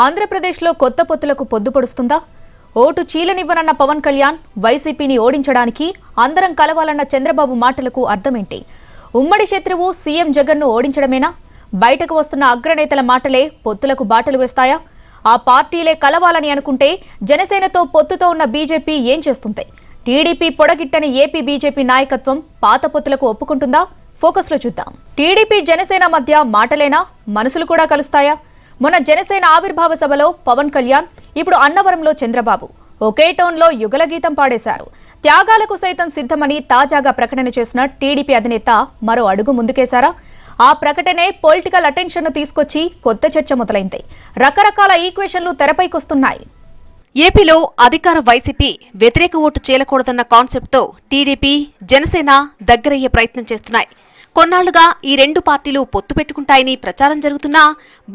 ఆంధ్రప్రదేశ్లో కొత్త పొత్తులకు పొద్దుపొడుస్తుందా? ఓటు చీలనివ్వనన్న పవన్ కళ్యాణ్ వైసీపీని ఓడించడానికి అందరం కలవాలన్న చంద్రబాబు మాటలకు అర్థమేంటి? ఉమ్మడి శత్రువు సీఎం జగన్ను ఓడించడమేనా? బయటకు వస్తున్న అగ్రనేతల మాటలే పొత్తులకు బాటలు వేస్తాయా? ఆ పార్టీలే కలవాలని అనుకుంటే జనసేనతో పొత్తుతో ఉన్న బీజేపీ ఏం చేస్తుంది? టీడీపీ పొడగిట్టని ఏపీ బీజేపీ నాయకత్వం పాత పొత్తులకు ఒప్పుకుంటుందా? ఫోకస్లో చూద్దాం. టీడీపీ జనసేన మధ్య మాటలేనా? మనసులు కూడా కలుస్తాయా? మొన్న జనసేన ఆవిర్భావ సభలో పవన్ కళ్యాణ్, ఇప్పుడు అన్నవరంలో చంద్రబాబు ఒకే టోన్లో యుగల గీతం పాడేశారు. త్యాగాలకు సైతం సిద్ధమని తాజాగా ప్రకటన చేసిన టీడీపీ అధినేత మరో అడుగు ముందుకేశారా? ఆ ప్రకటనే పొలిటికల్ అటెన్షన్ను తీసుకొచ్చి కొత్త చర్చ మొదలైంది. రకరకాల ఈక్వేషన్లు తెరపైకొస్తున్నాయి. ఏపీలో అధికార వైసీపీ వ్యతిరేక ఓటు చేలకూడదన్న కాన్సెప్ట్తో టీడీపీ, జనసేన దగ్గరయ్యే ప్రయత్నం చేస్తున్నాయి. కొన్నాళ్లుగా ఈ రెండు పార్టీలు పొత్తు పెట్టుకుంటాయని ప్రచారం జరుగుతున్నా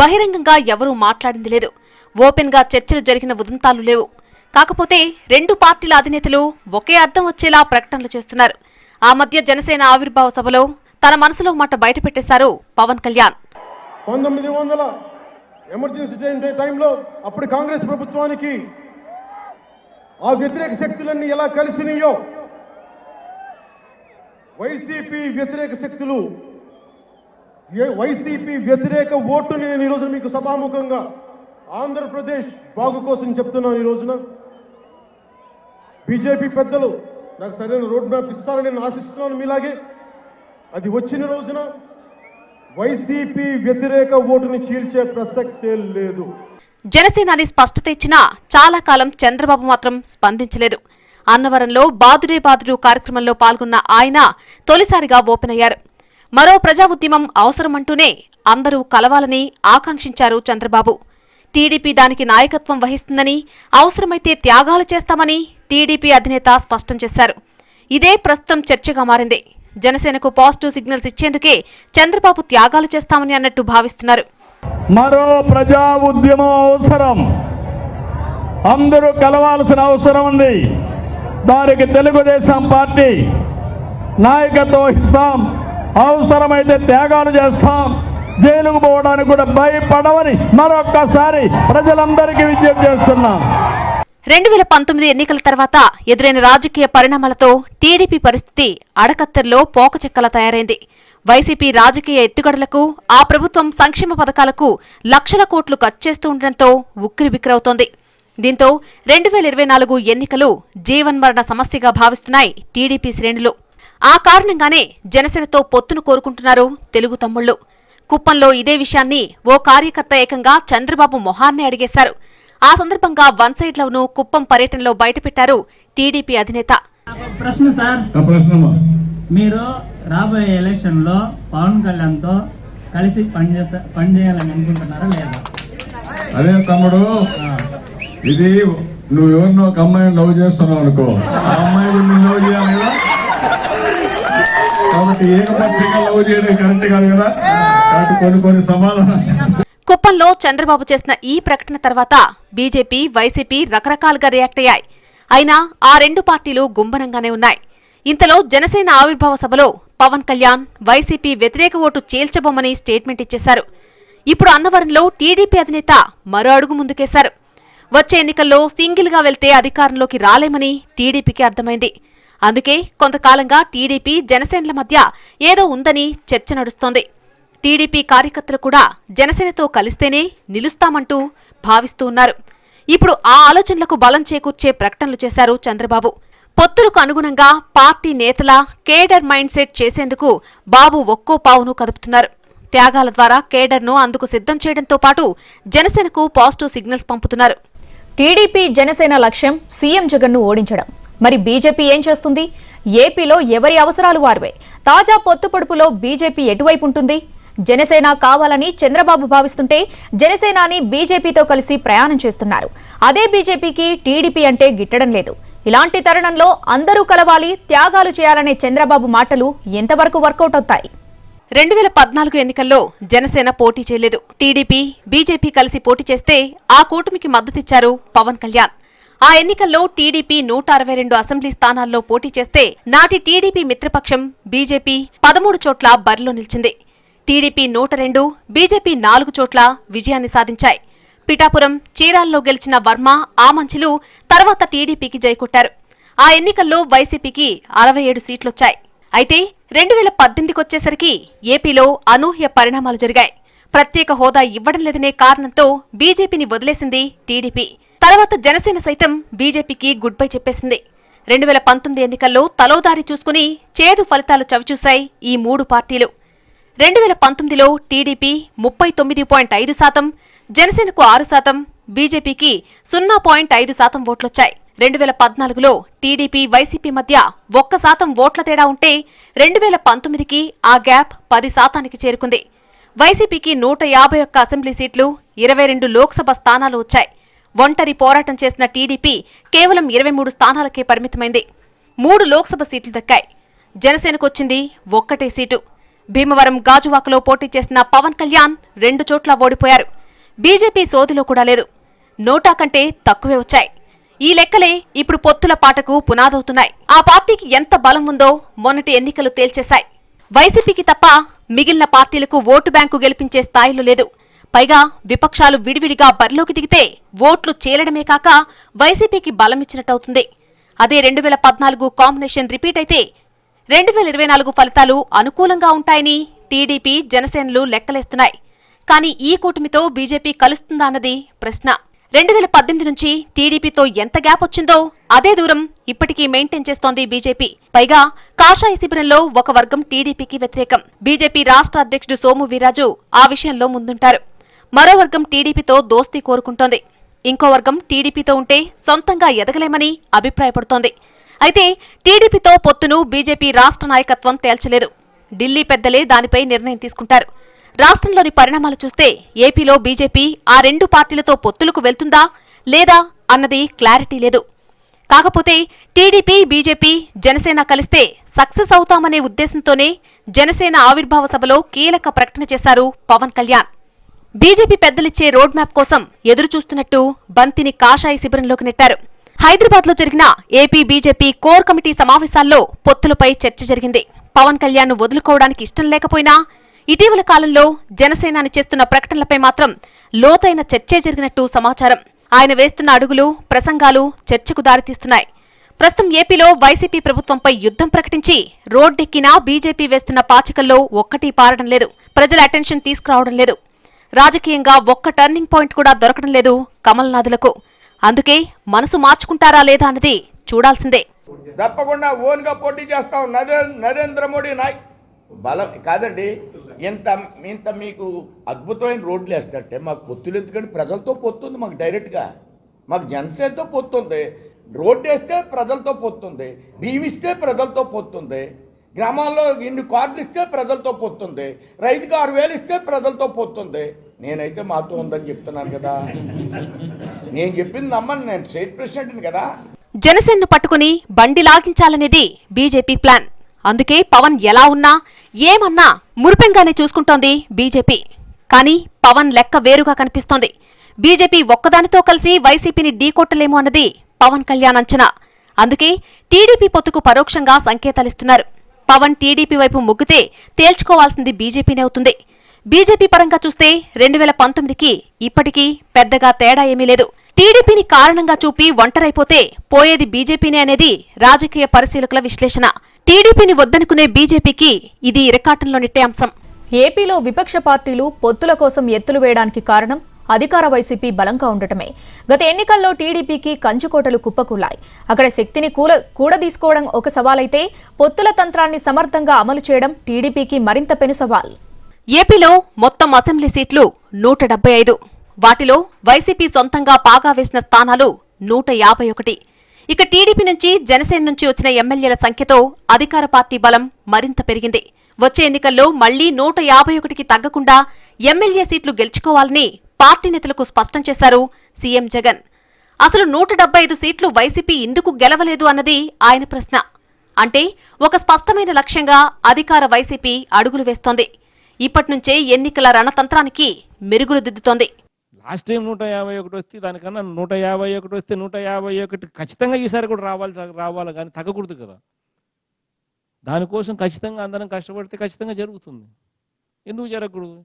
బహిరంగంగా ఎవరూ మాట్లాడింది లేదు. ఓపెన్ గా చర్చలు జరిగిన ఉదంతాలు లేవు. కాకపోతే రెండు పార్టీల అధినేతలు ఒకే అర్థం వచ్చేలా ప్రకటనలు చేస్తున్నారు. ఆ మధ్య జనసేన ఆవిర్భావ సభలో తన మనసులో మాట బయటపెట్టేశారు పవన్ కళ్యాణ్. 1900 ఎమర్జెన్సీ టైంలో అప్పుడు కాంగ్రెస్ ప్రభుత్వానికి ఆ వ్యతిరేక శక్తులన్నీ ఎలా కలిసినాయో, వైసీపీ వ్యతిరేక శక్తులు, వైసీపీ వ్యతిరేక ఓటుని నేను ఈరోజు మీకు సభాముఖంగా ఆంధ్రప్రదేశ్ బాగు కోసం చెప్తున్నాను. ఈ రోజున బీజేపీ పెద్దలు నాకు సరైన రోడ్ మ్యాప్ ఇస్తారని నేను ఆశిస్తున్నాను. మీలాగే అది వచ్చిన రోజున వైసీపీ వ్యతిరేక ఓటుని చీల్చే ప్రసక్తే లేదు. జనసేనాని స్పష్టత ఇచ్చినా చాలా కాలం చంద్రబాబు మాత్రం స్పందించలేదు. అన్నవరంలో బాదుడే బాదుడు కార్యక్రమంలో పాల్గొన్న ఆయన తొలిసారిగా ఓపెన్ అయ్యారు. మరో ప్రజా ఉద్యమం అవసరమంటూనే అందరూ కలవాలని ఆకాంక్షించారు చంద్రబాబు. టీడీపీ దానికి నాయకత్వం వహిస్తుందని, అవసరమైతే త్యాగాలు చేస్తామని టీడీపీ అధినేత స్పష్టం చేశారు. ఇదే ప్రస్తుతం చర్చగా మారింది. జనసేనకు పాజిటివ్ సిగ్నల్స్ ఇచ్చేందుకే చంద్రబాబు త్యాగాలు చేస్తామని అన్నట్టు భావిస్తున్నారు. మరో ప్రజా ఉద్యమం అవసరం, అందరూ కలవాల్సిన అవసరం ఉంది. దానికి తెలుగుదేశం పార్టీ నాయకత్వం ఇస్తాం, అవసరమైతే త్యాగాలు చేస్తాం, జైలుకు పోవడానికి కూడా భయపడవని మరొక్కసారి ప్రజలందరికీ విజ్ఞప్తి చేస్తున్నాం. 2019 ఎన్నికల తర్వాత ఎదురైన రాజకీయ పరిణామాలతో టీడీపీ పరిస్థితి అడకత్తెరలో పోకచెక్కలా తయారైంది. వైసీపీ రాజకీయ ఎత్తుగడలకు, ఆ ప్రభుత్వం సంక్షేమ పథకాలకు లక్షల కోట్లు ఖర్చు చేస్తూ ఉండడంతో ఉక్కిరిబిక్కిరవుతోంది. దీంతో 2024 ఎన్నికలు జీవన్మరణ సమస్యగా భావిస్తున్నాయి టీడీపీ శ్రేణులు. ఆ కారణంగానే జనసేనతో పొత్తును కోరుకుంటున్నారు తెలుగు తమ్ముళ్లు. కుప్పంలో ఇదే విషయాన్ని ఓ కార్యకర్త ఏకంగా చంద్రబాబు మొహాన్నే అడిగేశారు. ఆ సందర్భంగా వన్ సైడ్ లవ్ను కుప్పం పర్యటనలో బయటపెట్టారు టీడీపీ అధినేత. ప్రశ్న సార్, మీరు రాబోయే ఎలక్షన్ లో పవన్ కళ్యాణ్ తో కలిసి పనిచేయాలని అనుకుంటున్నారా లేదా? అదే తమ్ముడు, ఇది నువ్వు ఎవరినో ఒక అమ్మాయిని లవ్ చేస్తున్నావు అనుకో, ఆ అమ్మాయి నువ్వు లవ్ చేయాలి కదా, కాబట్టి ఏకపక్షంగా లవ్ చేయడం కరెక్ట్ కాదు కదా, కాబట్టి కొన్ని సమాధానాలు. కుప్పంలో చంద్రబాబు చేసిన ఈ ప్రకటన తర్వాత బీజేపీ, వైసీపీ రకరకాలుగా రియాక్ట్ అయ్యాయి. అయినా ఆ రెండు పార్టీలు గుంభనంగానే ఉన్నాయి. ఇంతలో జనసేన ఆవిర్భావ సభలో పవన్ కళ్యాణ్ వైసీపీ వ్యతిరేక ఓటు చేల్చబోమని స్టేట్మెంట్ ఇచ్చేశారు. ఇప్పుడు అన్నవరంలో టీడీపీ అధినేత మరో అడుగు ముందుకేశారు. వచ్చే ఎన్నికల్లో సింగిల్ గా వెళ్తే అధికారంలోకి రాలేమని టీడీపీకి అర్థమైంది. అందుకే కొంతకాలంగా టీడీపీ, జనసేనల మధ్య ఏదో ఉందని చర్చ నడుస్తోంది. టీడీపీ కార్యకర్తలు కూడా జనసేనతో కలిస్తేనే నిలుస్తామంటూ భావిస్తూ ఉన్నారు. ఇప్పుడు ఆ ఆలోచనలకు బలం చేకూర్చే ప్రకటనలు చేశారు చంద్రబాబు. పొత్తులకు అనుగుణంగా పార్టీ నేతల కేడర్ మైండ్ సెట్ చేసేందుకు బాబు ఒక్కో పావును కదుపుతున్నారు. త్యాగాల ద్వారా కేడర్ను అందుకు సిద్ధం చేయడంతో పాటు జనసేనకు పాజిటివ్ సిగ్నల్స్ పంపుతున్నారు. టీడీపీ, జనసేన లక్ష్యం సీఎం జగన్ను ఓడించడం. మరి బీజేపీ ఏం చేస్తుంది? ఏపీలో ఎవరి అవసరాలు వారివే. తాజా పొత్తు పొడుపులో బీజేపీ ఎటువైపు ఉంటుంది? జనసేన కావాలని చంద్రబాబు భావిస్తుంటే జనసేనాని బీజేపీతో కలిసి ప్రయాణం చేస్తున్నారు. అదే బీజేపీకి టీడీపీ అంటే గిట్టడం లేదు. ఇలాంటి తరుణంలో అందరూ కలవాలి, త్యాగాలు చేయాలనే చంద్రబాబు మాటలు ఎంతవరకు వర్కౌట్ అవుతాయి? 2014 ఎన్నికల్లో జనసేన పోటీ చేయలేదు. టీడీపీ, బీజేపీ కలిసి పోటీ చేస్తే ఆ కూటమికి మద్దతిచ్చారు పవన్ కళ్యాణ్. ఆ ఎన్నికల్లో టీడీపీ 162 అసెంబ్లీ స్థానాల్లో పోటీ చేస్తే నాటి టీడీపీ మిత్రపక్షం బీజేపీ 13 చోట్ల బరిలో నిలిచింది. టీడీపీ 102, బీజేపీ 4 చోట్ల విజయాన్ని సాధించాయి. పిఠాపురం, చీరాల్లో గెలిచిన వర్మ, ఆమంచిలు తర్వాత టీడీపీకి జైకొట్టారు. ఆ ఎన్నికల్లో వైసీపీకి 67 సీట్లొచ్చాయి. అయితే 2018కొచ్చేసరికి ఏపీలో అనూహ్య పరిణామాలు జరిగాయి. ప్రత్యేక హోదా ఇవ్వడం లేదనే కారణంతో బీజేపీని వదిలేసింది టీడీపీ. తర్వాత జనసేన సైతం బీజేపీకి గుడ్ బై చెప్పేసింది. 2019 ఎన్నికల్లో తలోదారి చూసుకుని చేదు ఫలితాలు చవిచూశాయి ఈ మూడు పార్టీలు. 2019లో టీడీపీ 39.5%, జనసేనకు 6%, బీజేపీకి 0.5% ఓట్లొచ్చాయి. 2014లో టీడీపీ, వైసీపీ మధ్య 1% ఓట్ల తేడా ఉంటే 2019కి ఆ గ్యాప్ 10%కి చేరుకుంది. వైసీపీకి 151 అసెంబ్లీ సీట్లు, 22 లోక్సభ స్థానాలు వచ్చాయి. ఒంటరి పోరాటం చేసిన టీడీపీ కేవలం 23 స్థానాలకే పరిమితమైంది. 3 లోక్సభ సీట్లు దక్కాయి. జనసేనకొచ్చింది 1 సీటు. భీమవరం, గాజువాకలో పోటీ చేసిన పవన్ కళ్యాణ్ 2 చోట్ల ఓడిపోయారు. బీజేపీ సోదిలో కూడా లేదు. నోటా కంటే తక్కువే వచ్చాయి. ఈ లెక్కలే ఇప్పుడు పొత్తుల పాటకు పునాదవుతున్నాయి. ఆ పార్టీకి ఎంత బలం ఉందో మొన్నటి ఎన్నికలు తేల్చేశాయి. వైసీపీకి తప్ప మిగిలిన పార్టీలకు ఓటు బ్యాంకు గెలిపించే స్థాయిలో లేదు. పైగా విపక్షాలు విడివిడిగా బరిలోకి దిగితే ఓట్లు చేలడమే కాక వైసీపీకి బలమిచ్చినట్టవుతుంది. అదే 2014 కాంబినేషన్ రిపీట్ అయితే 2024 ఫలితాలు అనుకూలంగా ఉంటాయని టీడీపీ, జనసేనలు లెక్కలేస్తున్నాయి. కానీ ఈ కూటమితో బీజేపీ కలుస్తుందా అన్నది ప్రశ్న. 2018 నుంచి టీడీపీతో ఎంత గ్యాప్ వచ్చిందో అదే దూరం ఇప్పటికీ మెయింటైన్ చేస్తోంది బీజేపీ. పైగా కాషాయ శిబిరంలో ఒక వర్గం టీడీపీకి వ్యతిరేకం. బీజేపీ రాష్ట్ర అధ్యక్షుడు సోము వీర్రాజు ఆ విషయంలో ముందుంటారు. మరో వర్గం టీడీపీతో దోస్తీ కోరుకుంటోంది. ఇంకో వర్గం టీడీపీతో ఉంటే సొంతంగా ఎదగలేమని అభిప్రాయపడుతోంది. అయితే టీడీపీతో పొత్తును బీజేపీ రాష్ట్ర నాయకత్వం తేల్చలేదు. ఢిల్లీ పెద్దలే దానిపై నిర్ణయం తీసుకుంటారు. రాష్ట్రంలోని పరిణామాలు చూస్తే ఏపీలో బీజేపీ ఆ 2 పార్టీలతో పొత్తులకు వెళ్తుందా లేదా అన్నది క్లారిటీ లేదు. కాకపోతే టీడీపీ, బీజేపీ, జనసేన కలిస్తే సక్సెస్ అవుతామనే ఉద్దేశంతోనే జనసేన ఆవిర్భావ సభలో కీలక ప్రకటన చేశారు పవన్ కళ్యాణ్. బీజేపీ పెద్దలిచ్చే రోడ్ మ్యాప్ కోసం ఎదురుచూస్తున్నట్టు బంతిని కాషాయ శిబిరంలోకి నెట్టారు. హైదరాబాద్లో జరిగిన ఏపీ బీజేపీ కోర్ కమిటీ సమావేశాల్లో పొత్తులపై చర్చ జరిగింది. పవన్ కళ్యాణ్ వదులుకోవడానికి ఇష్టం లేకపోయినా ఇటీవల కాలంలో జనసేనాని చేస్తున్న ప్రకటనలపై మాత్రం లోతైన చర్చే జరిగినట్టు సమాచారం. ఆయన వేస్తున్న అడుగులు, ప్రసంగాలు చర్చకు దారితీస్తున్నాయి. ప్రస్తుతం ఏపీలో వైసీపీ ప్రభుత్వంపై యుద్ధం ప్రకటించి రోడ్డెక్కినా బీజేపీ వేస్తున్న పాచికల్లో ఒక్కటీ పారడం లేదు. ప్రజల అటెన్షన్ తీసుకురావడం లేదు. రాజకీయంగా ఒక్క టర్నింగ్ పాయింట్ కూడా దొరకడం లేదు కమల్నాథులకు. అందుకే మనసు మార్చుకుంటారా లేదా అన్నది చూడాల్సిందే. తప్పకుండా ఓన్గా పోటీ చేస్తాం. నరేంద్ర మోడీ బలం కాదండి. ఇంత మీకు అద్భుతమైన రోడ్లు వేస్తారంటే మాకు పొత్తులు ఎందుకంటే ప్రజలతో పొత్తుంది. మాకు డైరెక్ట్గా మాకు జనసేనతో పొత్తుంది. రోడ్డు వేస్తే ప్రజలతో పొత్తుంది. భీమిస్తే ప్రజలతో పొత్తుంది. గ్రామాల్లో ఇన్ని కార్డులు ఇస్తే ప్రజలతో పొత్తుంది. రైతుకు 6,000 ఇస్తే ప్రజలతో పొత్తుంది. నేనైతే మాతో ఉందని చెప్తున్నాను కదా. నేను చెప్పింది నమ్మను. నేను స్టేట్ ప్రెసిడెంట్ని కదా. జనసేనను పట్టుకుని బండి లాగించాలనేది బీజేపీ ప్లాన్. అందుకే పవన్ ఎలా ఉన్నా ఏమన్నా మురిపెంగానే చూసుకుంటోంది బీజేపీ. కానీ పవన్ లెక్క వేరుగా కనిపిస్తోంది. బీజేపీ ఒక్కదానితో కలిసి వైసీపీని ఢీకొట్టలేమో అన్నది పవన్ కళ్యాణ్ అంచనా. అందుకే టీడీపీ పొత్తుకు పరోక్షంగా సంకేతాలిస్తున్నారు. పవన్ టీడీపీ వైపు మొగ్గితే తేల్చుకోవాల్సింది బీజేపీనే అవుతుంది. బీజేపీ పరంగా చూస్తే 2019కి ఇప్పటికీ పెద్దగా తేడా ఏమీ లేదు. టీడీపీని కారణంగా చూపి ఒంటరైపోతే పోయేది బీజేపీనే అనేది రాజకీయ పరిశీలకుల విశ్లేషణ. టీడీపీని వద్దనుకునే బీజేపీకి ఇది ఇరకాటంలో నెట్టే అంశం. ఏపీలో విపక్ష పార్టీలు పొత్తుల కోసం ఎత్తులు వేయడానికి కారణం అధికార వైసీపీ బలంగా ఉండటమే. గత ఎన్నికల్లో టీడీపీకి కంచుకోటలు కుప్పకూలాయి. అక్కడ శక్తిని కూడదీసుకోవడం ఒక సవాలైతే పొత్తుల తంత్రాన్ని సమర్థంగా అమలు చేయడం టీడీపీకి మరింత పెను సవాల్. ఏపీలో మొత్తం అసెంబ్లీ సీట్లు 175. వాటిలో వైసీపీ సొంతంగా పాగా వేసిన స్థానాలు 151. ఇక టీడీపీ నుంచి, జనసేన నుంచి వచ్చిన ఎమ్మెల్యేల సంఖ్యతో అధికార పార్టీ బలం మరింత పెరిగింది. వచ్చే ఎన్నికల్లో మళ్లీ 151కి తగ్గకుండా ఎమ్మెల్యే సీట్లు గెలుచుకోవాలని పార్టీ నేతలకు స్పష్టం చేశారు సీఎం జగన్. అసలు 175 సీట్లు వైసీపీ ఎందుకు గెలవలేదు అన్నది ఆయన ప్రశ్న. అంటే ఒక స్పష్టమైన లక్ష్యంగా అధికార వైసీపీ అడుగులు వేస్తోంది. ఇప్పటినుంచే ఎన్నికల రణతంత్రానికి మెరుగులు దిద్దుతోంది. లాస్ట్ టైం 151 వస్తే దానికన్నా 151 వస్తే 151 ఖచ్చితంగా ఈసారి కూడా రావాలి కానీ తగ్గకూడదు కదా. దానికోసం ఖచ్చితంగా అందరం కష్టపడితే ఖచ్చితంగా జరుగుతుంది. ఎందుకు జరగకూడదు?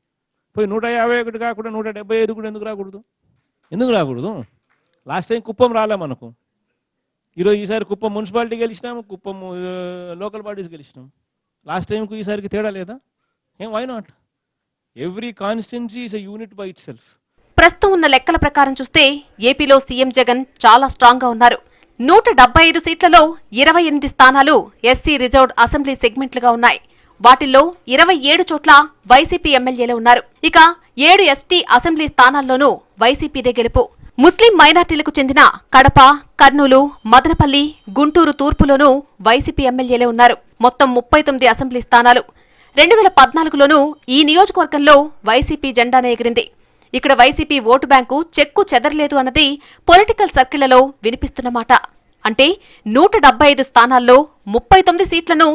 పోయి 151 కాకుండా 175 కూడా ఎందుకు రాకూడదు? ఎందుకు రాకూడదు? లాస్ట్ టైం కుప్పం రాలే మనకు, ఈసారి కుప్పం మున్సిపాలిటీ గెలిచినాము, కుప్పం లోకల్ బాడీస్ గెలిచినాము. లాస్ట్ టైంకు ఈసారికి తేడా లేదా? Why not? Every constituency is a unit by itself. ప్రస్తుతం ఉన్న లెక్కల ప్రకారం చూస్తే ఏపీలో సీఎం జగన్ చాలా స్ట్రాంగ్ గా ఉన్నారు. 175 సీట్లలో 28 స్థానాలు ఎస్సీ రిజర్వ్డ్ అసెంబ్లీ సెగ్మెంట్లుగా ఉన్నాయి. వాటిల్లో 27 చోట్ల వైసీపీ ఎమ్మెల్యేలు ఉన్నారు. ఇక 7 ఎస్టీ అసెంబ్లీ స్థానాల్లోనూ వైసీపీదే గెలుపు. ముస్లిం మైనార్టీలకు చెందిన కడప, కర్నూలు, మదనపల్లి, గుంటూరు తూర్పులోనూ వైసీపీ ఎమ్మెల్యేలే ఉన్నారు. మొత్తం 39 అసెంబ్లీ స్థానాలు. 2014లోనూ ఈ నియోజకవర్గంలో వైసీపీ జెండానే ఎగిరింది. ఇక్కడ వైసీపీ ఓటు బ్యాంకు చెక్కు చెదరలేదు అన్నది పొలిటికల్ సర్కిళ్లలో వినిపిస్తున్న మాట. అంటే 175 స్థానాల్లో 39 సీట్లను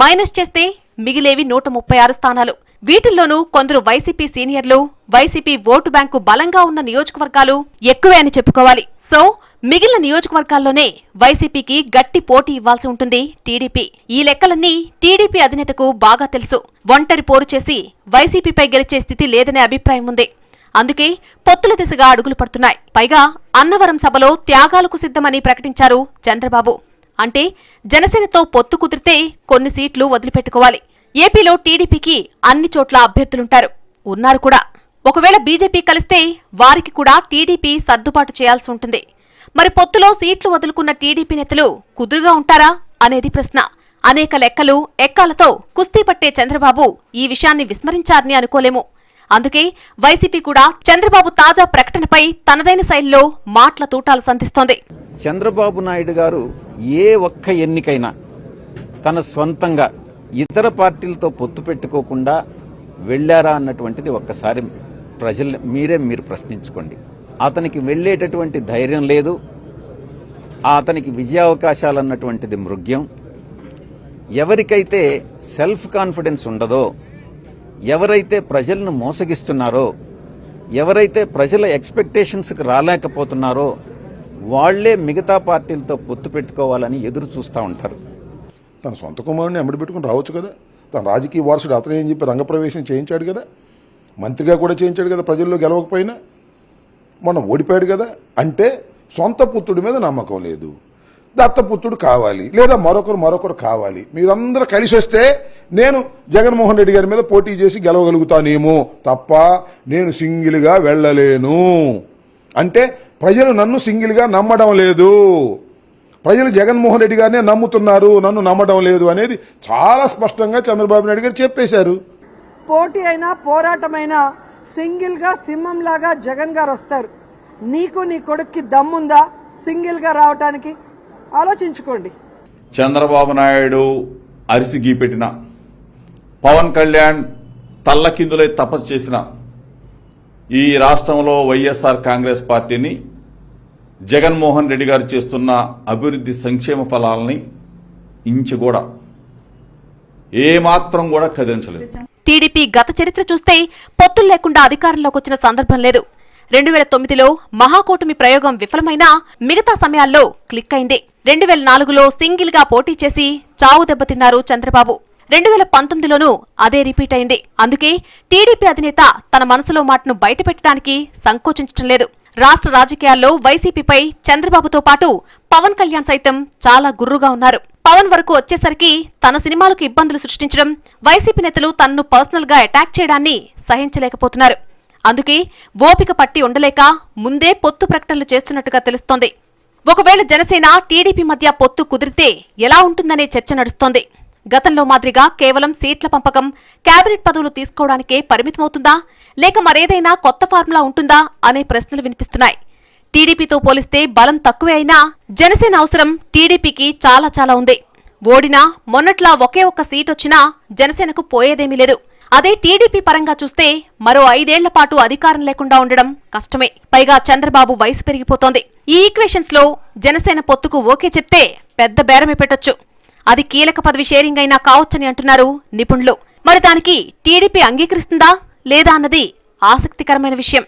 మైనస్ చేస్తే మిగిలేవి 136 స్థానాలు. వీటిల్లోనూ కొందరు వైసీపీ సీనియర్లు, వైసీపీ ఓటు బ్యాంకు బలంగా ఉన్న నియోజకవర్గాలు ఎక్కువే అని చెప్పుకోవాలి. సో మిగిలిన నియోజకవర్గాల్లోనే వైసీపీకి గట్టి పోటీ ఇవ్వాల్సి ఉంటుంది టీడీపీ. ఈ లెక్కలన్నీ టీడీపీ అధినేతకు బాగా తెలుసు. ఒంటరి పోరు చేసి వైసీపీపై గెలిచే స్థితి లేదనే అభిప్రాయం ఉంది. అందుకే పొత్తుల దిశగా అడుగులు పడుతున్నాయి. పైగా అన్నవరం సభలో త్యాగాలకు సిద్ధమని ప్రకటించారు చంద్రబాబు. అంటే జనసేనతో పొత్తు కుదిరితే కొన్ని సీట్లు వదిలిపెట్టుకోవాలి. ఏపీలో టీడీపీకి అన్ని చోట్ల అభ్యర్థులుంటారు, ఉన్నారు కూడా. ఒకవేళ బీజేపీ కలిస్తే వారికి కూడా టీడీపీ సర్దుబాటు చేయాల్సి ఉంటుంది. మరి పొత్తులో సీట్లు వదులుకున్న టీడీపీ నేతలు కుదురుగా ఉంటారా అనేది ప్రశ్న. అనేక లెక్కలు ఎక్కాలతో కుస్తీ పట్టే చంద్రబాబు ఈ విషయాన్ని విస్మరించారని అనుకోలేము. అందుకే వైసీపీ కూడా చంద్రబాబు తాజా ప్రకటనపై తనదైన శైలిలో మాటల తూటాలు సంధిస్తోంది. చంద్రబాబు నాయుడు గారు ఏ ఒక్క ఎన్నికైనా తన స్వంతంగా ఇతర పార్టీలతో పొత్తు పెట్టుకోకుండా వెళ్లారా అన్నటువంటిది ఒక్కసారి మీరు ప్రశ్నించుకోండి. అతనికి వెళ్లేటటువంటి ధైర్యం లేదు. అతనికి విజయావకాశాలు అన్నటువంటిది మృగ్యం. ఎవరికైతే సెల్ఫ్ కాన్ఫిడెన్స్ ఉండదో, ఎవరైతే ప్రజలను మోసగిస్తున్నారో, ఎవరైతే ప్రజల ఎక్స్పెక్టేషన్స్కి రాలేకపోతున్నారో వాళ్లే మిగతా పార్టీలతో పొత్తు పెట్టుకోవాలని ఎదురు చూస్తూ ఉంటారు. తన సొంత కుమారుని అమ్మడి పెట్టుకుని రావచ్చు కదా. తన రాజకీయ వారసుడు అతనే అని చెప్పి రంగప్రవేశం చేయించాడు కదా, మంత్రిగా కూడా చేయించాడు కదా. ప్రజల్లో గెలవకపోయినా మొన్న ఓడిపోయాడు కదా. అంటే సొంత పుత్రుడి మీద నమ్మకం లేదు, దత్తపుత్రుడు కావాలి, లేదా మరొకరు కావాలి. మీరందరూ కలిసి వస్తే నేను జగన్మోహన్ రెడ్డి గారి మీద పోటీ చేసి గెలవగలుగుతానేమో తప్ప నేను సింగిల్గా వెళ్ళలేను. అంటే ప్రజలు నన్ను సింగిల్గా నమ్మడం లేదు, ప్రజలు జగన్మోహన్ రెడ్డి గారినే నమ్ముతున్నారు, నన్ను నమ్మడం లేదు అనేది చాలా స్పష్టంగా చంద్రబాబు నాయుడు గారు చెప్పేశారు. పోటీ అయినా పోరాటమైనా సింగిల్గా సింహంలాగా జగన్ గారు వస్తారు. నీకు నీ కొడుక్కి దమ్ముందా సింగిల్గా రావటానికి? ఆలోచించుకోండి. చంద్రబాబు నాయుడు అరిసి గీపెట్టిన, పవన్ కళ్యాణ్ తల్లకిందులై తపస్సు చేసిన ఈ రాష్ట్రంలో వైఎస్ఆర్ కాంగ్రెస్ పార్టీని, జగన్మోహన్ రెడ్డి గారు చేస్తున్న అభివృద్ధి సంక్షేమ ఫలాలని ఇంచు కూడా ఏమాత్రం కూడా కదిలించలేదు. టీడీపీ గత చరిత్ర చూస్తే పొత్తులు లేకుండా అధికారంలోకి వచ్చిన సందర్భం లేదు. 2009లో మహాకూటమి ప్రయోగం విఫలమైనా మిగతా సమయాల్లో క్లిక్ అయింది. 2004లో సింగిల్ గా పోటీ చేసి చావు దెబ్బతిన్నారు చంద్రబాబు. 2019లోనూ అదే రిపీట్ అయింది. అందుకే టీడీపీ అధినేత తన మనసులో మాటను బయటపెట్టడానికి సంకోచించడం లేదు. రాష్ట్ర రాజకీయాల్లో వైసీపీపై చంద్రబాబుతో పాటు పవన్ కళ్యాణ్ సైతం చాలా గుర్రుగా ఉన్నారు. పవన్ వరకు వచ్చేసరికి తన సినిమాలకు ఇబ్బందులు సృష్టించడం, వైసీపీ నేతలు తనను పర్సనల్ గా అటాక్ చేయడాన్ని సహించలేకపోతున్నారు. అందుకే ఓపిక పట్టి ఉండలేక ముందే పొత్తు ప్రకటనలు చేస్తున్నట్టుగా తెలుస్తోంది. ఒకవేళ జనసేన టీడీపీ మధ్య పొత్తు కుదిరితే ఎలా ఉంటుందనే చర్చ నడుస్తోంది. గతంలో మాదిరిగా కేవలం సీట్ల పంపకం, కేబినెట్ పదవులు తీసుకోవడానికే పరిమితమవుతుందా, లేక మరేదైనా కొత్త ఫార్ములా ఉంటుందా అనే ప్రశ్నలు వినిపిస్తున్నాయి. టీడీపీతో పోలిస్తే బలం తక్కువే అయినా జనసేన అవసరం టీడీపీకి చాలా ఉంది. ఓడినా మొన్నట్లా ఒకే ఒక్క సీటొచ్చినా జనసేనకు పోయేదేమీ లేదు. అదే టీడీపీ పరంగా చూస్తే మరో 5 ఏళ్ల పాటు అధికారం లేకుండా ఉండడం కష్టమే. పైగా చంద్రబాబు వయసు పెరిగిపోతోంది. ఈ ఈక్వేషన్స్ లో జనసేన పొత్తుకు ఓకే చెప్తే పెద్ద బేరమే పెట్టొచ్చు. అది కీలక పదవి షేరింగ్ అయినా కావచ్చని అంటున్నారు నిపుణులు. మరి దానికి టీడీపీ అంగీకరిస్తుందా లేదా అన్నది ఆసక్తికరమైన విషయం.